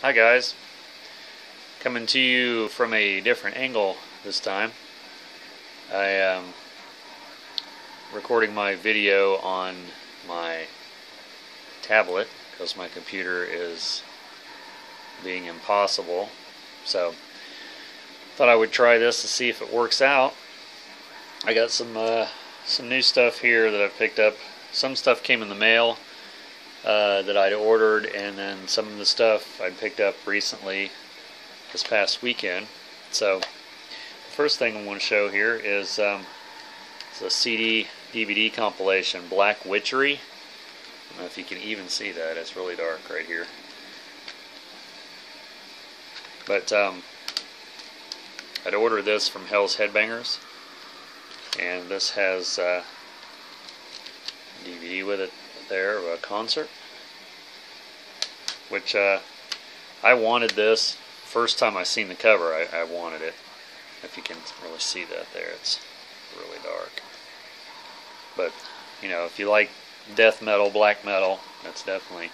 Hi guys, coming to you from a different angle this time. I am recording my video on my tablet because my computer is being impossible. So thought I would try this to see if it works out. I got some new stuff here that I've picked up. Some stuff came in the mail that I'd ordered, and then some of the stuff I picked up recently this past weekend. So the first thing I want to show here is it's a CD DVD compilation, Black Witchery. I don't know if you can even see that, it's really dark right here. But I'd ordered this from Headbangers, and this has a DVD with it there of a concert, which I wanted this first time I seen the cover. I wanted it. If you can really see that there, it's really dark. But you know, if you like death metal, black metal, that's definitely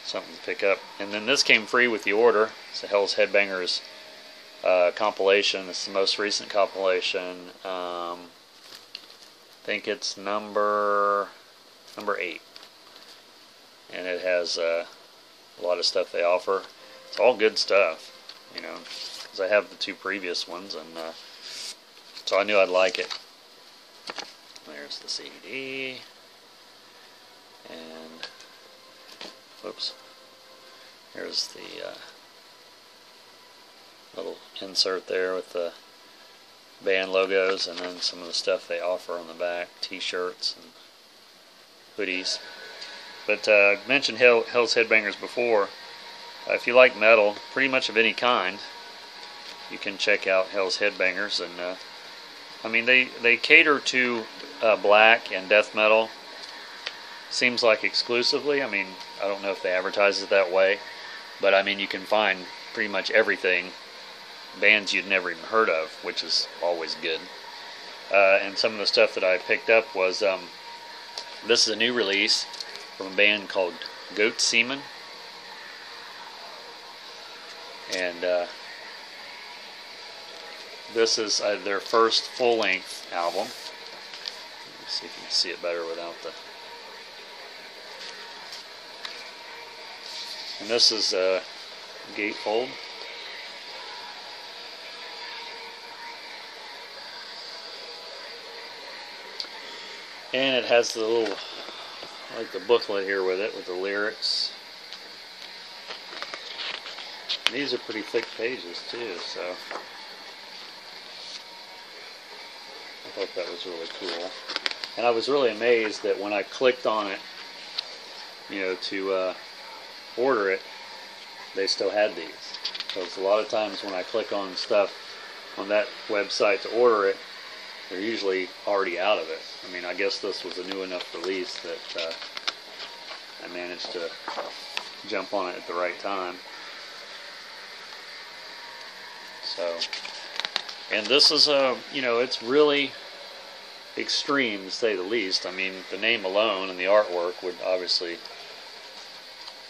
something to pick up. And then this came free with the order. It's the Headbangers compilation. It's the most recent compilation. I think it's number 8, and it has a lot of stuff they offer. It's all good stuff, you know, because I have the 2 previous ones, and so I knew I'd like it. There's the CD, and whoops, here's the little insert there with the band logos, and then some of the stuff they offer on the back, t-shirts and hoodies. But I mentioned Headbangers before. If you like metal, pretty much of any kind, you can check out Headbangers. And I mean, they cater to black and death metal. Seems like exclusively. I mean, I don't know if they advertise it that way, but I mean, you can find pretty much everything, bands you'd never even heard of, which is always good. And some of the stuff that I picked up was this is a new release from a band called Goat Semen, and this is their first full-length album. Let's see if you can see it better without the. And this is a gatefold. And it has the little, like the booklet here with it, with the lyrics. And these are pretty thick pages too, so I thought that was really cool. And I was really amazed that when I clicked on it, you know, to order it, they still had these. Because a lot of times when I click on stuff on that website to order it, they're usually already out of it. I mean, I guess this was a new enough release that I managed to jump on it at the right time. So, and this is you know, it's really extreme to say the least. I mean, the name alone and the artwork would obviously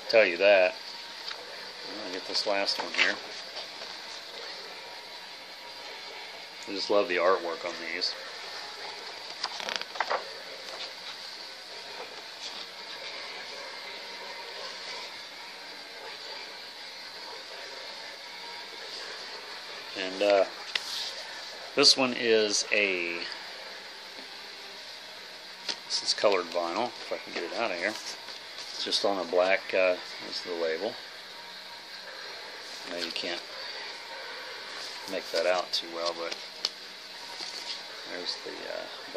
tell you that. I'm gonna get this last one here. I just love the artwork on these. And this one is this is colored vinyl, if I can get it out of here. It's just on a black, this is the label. I know you can't make that out too well, but there's the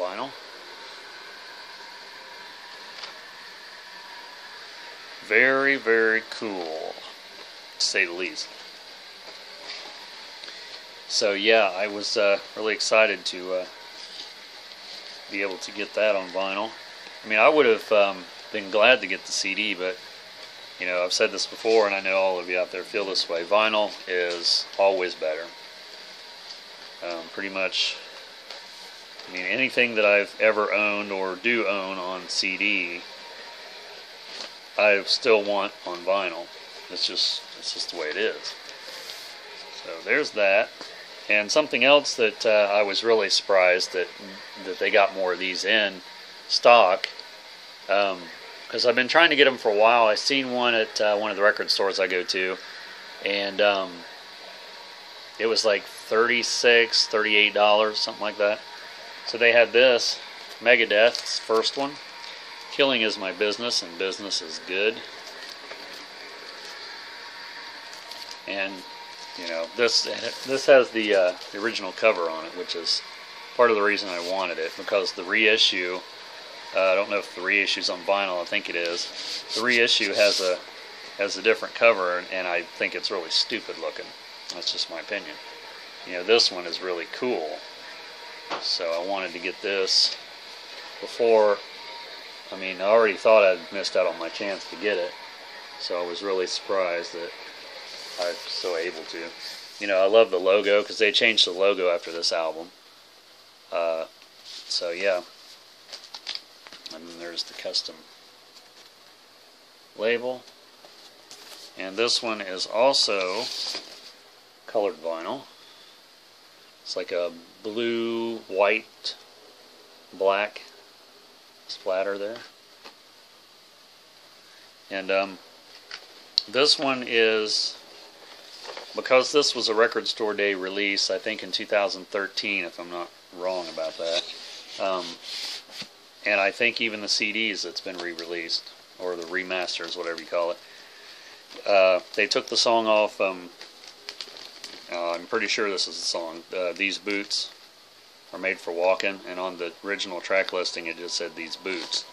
vinyl. Very, very cool, to say the least. So yeah, I was really excited to be able to get that on vinyl. I mean, I would have been glad to get the CD, but you know, I've said this before, and I know all of you out there feel this way. Vinyl is always better. Pretty much, I mean, anything that I've ever owned or do own on CD, I still want on vinyl. It's just the way it is. So there's that. And something else that I was really surprised that they got more of these in stock, because I've been trying to get them for a while. I seen one at one of the record stores I go to, and it was like $36, $38, something like that. So they had this, Megadeth's first one, Killing Is My Business and Business Is Good. And you know, this has the original cover on it, which is part of the reason I wanted it, because the reissue, I don't know if the reissue's on vinyl, I think it is. The reissue has a different cover, and I think it's really stupid looking. That's just my opinion. You know, this one is really cool. So I wanted to get this before. I mean, I already thought I'd missed out on my chance to get it, so I was really surprised that I was so able to. You know, I love the logo, because they changed the logo after this album. So yeah. And then there's the custom label. And this one is also colored vinyl. It's like a blue, white, black splatter there. And this one is, because this was a Record Store Day release, I think in 2013, if I'm not wrong about that. And I think even the CDs that's been re-released, or the remasters, whatever you call it. They took the song off, I'm pretty sure this is the song, These Boots Are Made for Walking, and on the original track listing it just said These Boots.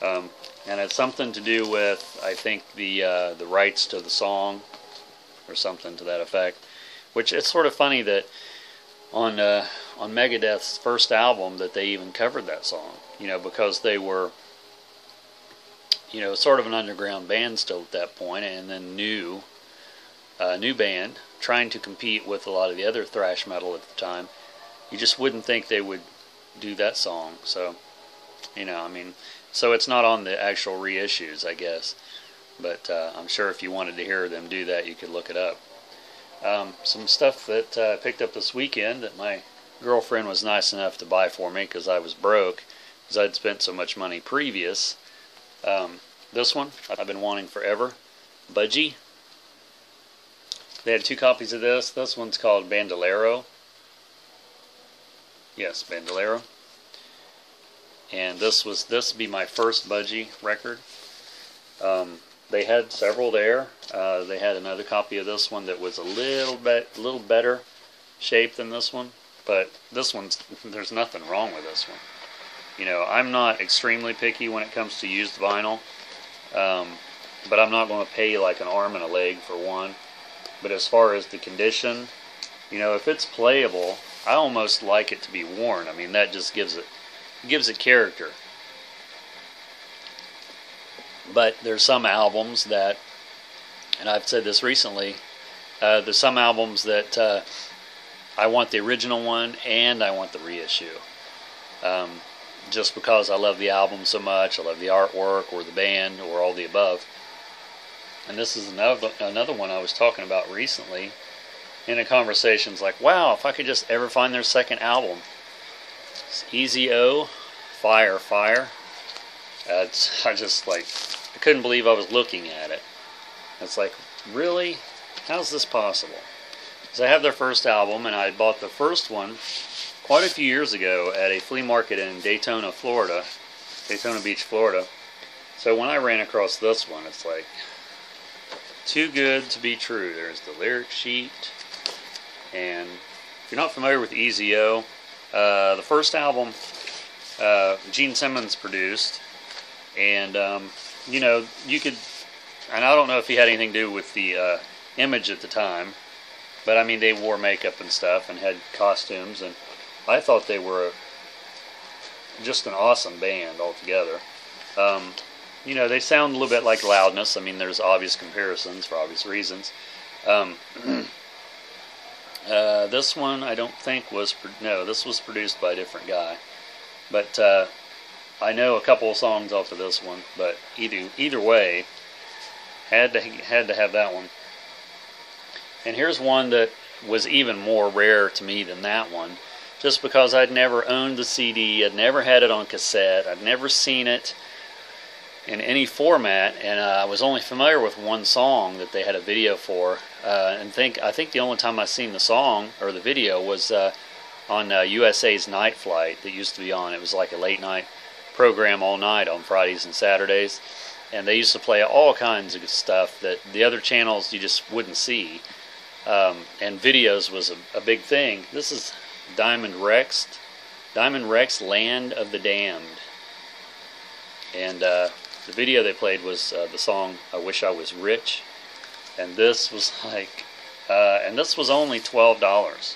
And it's something to do with, I think, the rights to the song, or something to that effect. Which, it's sort of funny that on Megadeth's first album that they even covered that song. You know, because they were, you know, sort of an underground band still at that point, and then new band, trying to compete with a lot of the other thrash metal at the time. You just wouldn't think they would do that song. So, you know, I mean, so it's not on the actual reissues, I guess. But I'm sure if you wanted to hear them do that, you could look it up. Some stuff that I picked up this weekend that my girlfriend was nice enough to buy for me because I was broke, because I'd spent so much money previous. This one I've been wanting forever, Budgie. They had 2 copies of this. This one's called Bandolero. Yes, Bandolero. And this would be my first Budgie record. They had several there. They had another copy of this one that was a little better shape than this one, but this one's, there's nothing wrong with this one. You know, I'm not extremely picky when it comes to used vinyl, but I'm not going to pay like an arm and a leg for one. But as far as the condition, you know, if it's playable, I almost like it to be worn. I mean, that just gives it character. But there's some albums that, and I've said this recently, there's some albums that I want the original one and I want the reissue. Just because I love the album so much, I love the artwork or the band or all the above. And this is another one I was talking about recently in a conversation. It's like, wow, if I could just ever find their second album. It's Easy O, Fire. I couldn't believe I was looking at it. It's like, really? How's this possible? Because I have their first album, and I bought the first one quite a few years ago at a flea market in Daytona Beach, Florida. So when I ran across this one, it's like, too good to be true. There's the lyric sheet, and if you're not familiar with Easy O, the first album Gene Simmons produced, and you know, you could, and I don't know if he had anything to do with the image at the time, but I mean, they wore makeup and stuff and had costumes, and I thought they were just an awesome band altogether. You know, they sound a little bit like Loudness. I mean, there's obvious comparisons for obvious reasons. This one I don't think was, no, this was produced by a different guy. But I know a couple of songs off of this one, but either way, Had to have that one. And here's one that was even more rare to me than that one, just because I'd never owned the CD, I'd never had it on cassette, I'd never seen it in any format, and I was only familiar with one song that they had a video for. I think the only time I seen the song or the video was on USA's Night Flight that used to be on. It was like a late night program all night on Fridays and Saturdays, and they used to play all kinds of stuff that the other channels you just wouldn't see. And videos was a big thing. This is Diamond Rex, Land of the Damned, and the video they played was the song I Wish I Was Rich, and this was like, and this was only $12,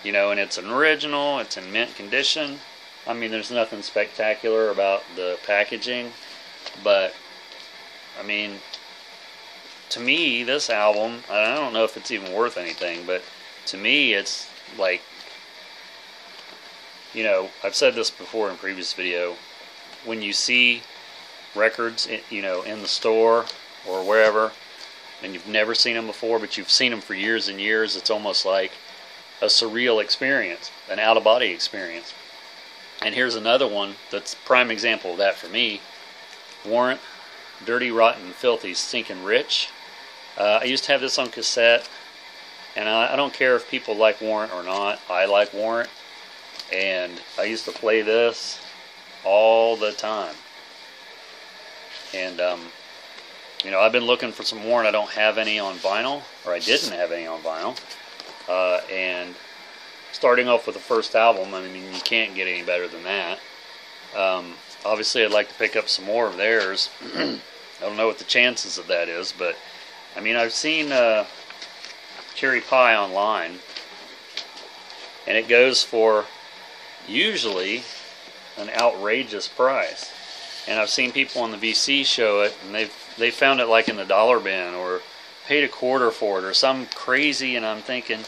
you know, and it's an original, it's in mint condition. I mean, there's nothing spectacular about the packaging, but I mean, to me, this album, I don't know if it's even worth anything, but to me, it's like, you know, I've said this before in a previous video, when you see records, you know, in the store or wherever, and you've never seen them before, but you've seen them for years and years, it's almost like a surreal experience, an out-of-body experience. And here's another one that's a prime example of that for me. Warrant, Dirty, Rotten, Filthy, Stinking Rich. I used to have this on cassette, and I don't care if people like Warrant or not. I like Warrant, and I used to play this all the time. And you know, I've been looking for some Warrant. I don't have any on vinyl, or I didn't have any on vinyl. And starting off with the first album, I mean, you can't get any better than that. Obviously, I'd like to pick up some more of theirs. I don't know what the chances of that is, but I mean, I've seen Cherry Pie online, and it goes for usually an outrageous price. And I've seen people on the VC show it, and they found it like in the dollar bin, or paid $0.25 for it, or some crazy. And I'm thinking,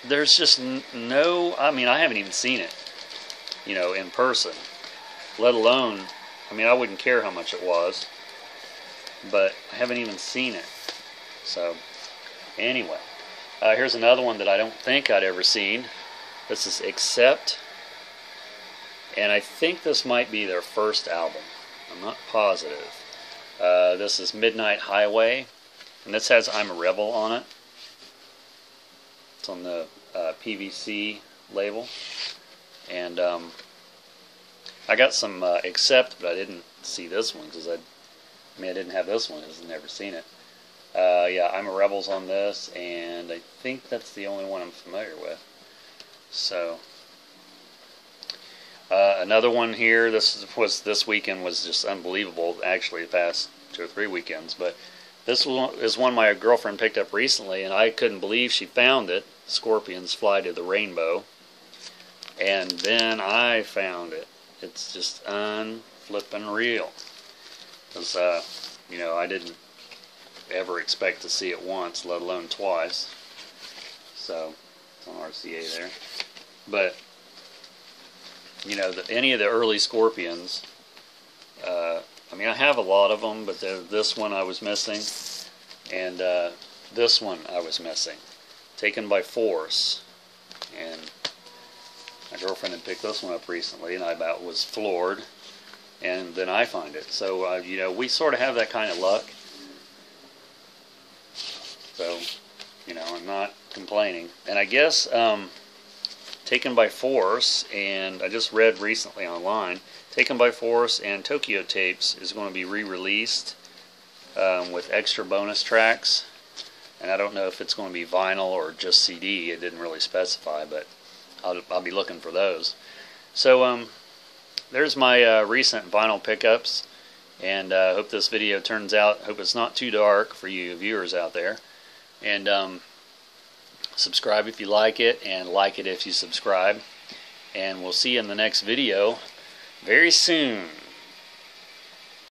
there's just no. I mean, I haven't even seen it, you know, in person. Let alone, I mean, I wouldn't care how much it was, but I haven't even seen it. So, anyway, here's another one that I don't think I'd ever seen. This is Accept, and I think this might be their first album. I'm not positive. This is Midnight Highway, and this has I'm a Rebel on it. It's on the PVC label, and I got some Accept, but I didn't see this one because I didn't have this one. I've never seen it. Yeah, I'm a Rebel's on this, and I think that's the only one I'm familiar with. So, another one here. This weekend was just unbelievable. Actually, the past 2 or 3 weekends, but this one is one my girlfriend picked up recently, and I couldn't believe she found it. Scorpions Fly to the Rainbow, and then I found it. It's just unflippin' real. Because you know, I didn't ever expect to see it once, let alone twice. So it's on RCA there. But you know, any of the early Scorpions, I mean, I have a lot of them, but this one I was missing, and this one I was missing. Taken by Force, and my girlfriend had picked this one up recently, and I about was floored. And then I find it. So you know, we sort of have that kind of luck. So, you know, I'm not complaining. And I guess Taken by Force, and I just read recently online, Taken by Force and Tokyo Tapes is going to be re-released with extra bonus tracks. And I don't know if it's going to be vinyl or just CD. It didn't really specify, but I'll be looking for those. So there's my recent vinyl pickups, and I hope this video turns out. Hope it's not too dark for you viewers out there. And subscribe if you like it, and like it if you subscribe. And we'll see you in the next video very soon.